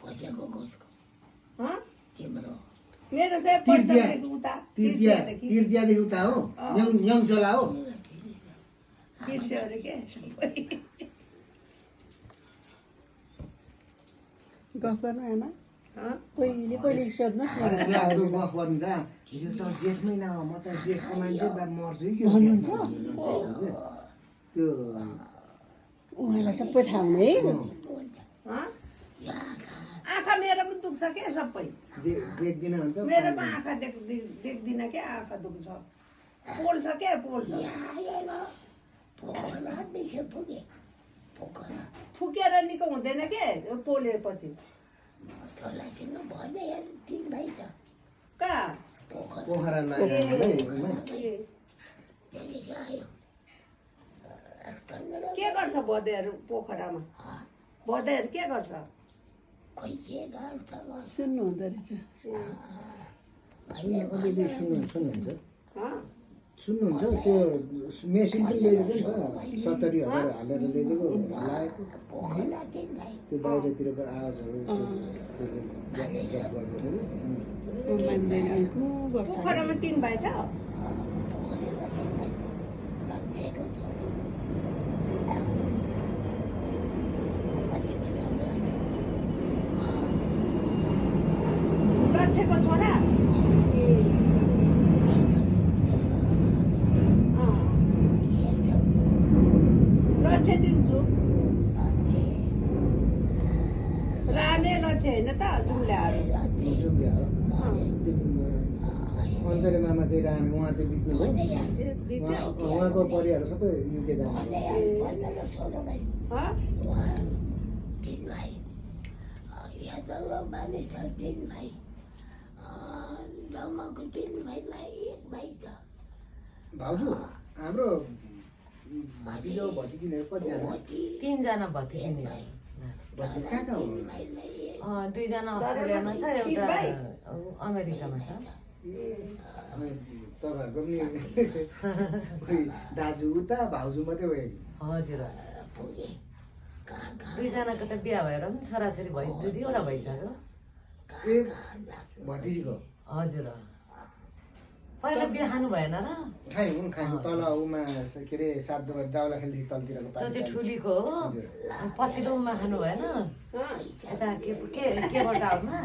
पैसाको कसको तिम्रो मेरो चाहिँ पैसादेखि उता तिर्दियादेखि उता हो यङचोला हो बिर्स्यो अरे के सबै गफ गर्नु आमा पहिले सोध्नुहोस् न लाग्दो गफ गर्नु त यो त जेठमै न म त जेठको मान्छे बा मर्छु कि भन्नुहुन्छ त्यो उहाँलाई सबै थाहा हुने है आँखा मेरो पनि दुख्छ क्या सबै देख्दिन हुन्छ मेरो पनि आँखा देख्दिनँ क्या आँखा दुख्छ पोल्छ क्या पोल्छ फुकेर निको हुँदैन के पोलेपछि कहाँ पोखरा के गर्छ भदैहरू पोखरामा भदैहरू के गर्छ सुन्नु हुँदो रहेछ अलिअलि सुन्नुहुन्छ हँ? सुन्नुहुन्छ त्यो मेसिन पनि ल्याइदिएको नि त 70,000 हालेर ल्याइदिएको लागेको त्यो बाहिरतिरको आवाजहरू मान्दैन को गर्छ पोखरामा 3 भाइ छ लक्ष्यको छोरा लक्ष्य चिन्छु रामे लक्ष्य होइन त जुम्ल्याहरू अन्तरे मामा त्यही रामे उहाँ चाहिँ बित्नुभयो उहाँको परिवार सबै युके भाउजू हाम्रो भतिजा भतिजीहरू कतिजना 3 जना भतिजी भतिजी कहाँ कहाँ हुनुहुन्छ 2 जना अस्ट्रेलियामा छ एउटा अमेरिकामा छ तपाईँहरूको पनि दाजु उता भाउजू मात्रै भयो हजुर 2 जनाको त बिहा भएर पनि छोराछोरी भइ 2-2वटा भइसक्यो ए भतिजीको हजुर पहिला बिहा खानु भएन र खायौँ तल उमा के अरे 7 दबार जाउला खेल्दै तलतिरको त्यो चाहिँ ठुलीको हो पछिल्लो उमा खानु भएन यता के केबाट आउमा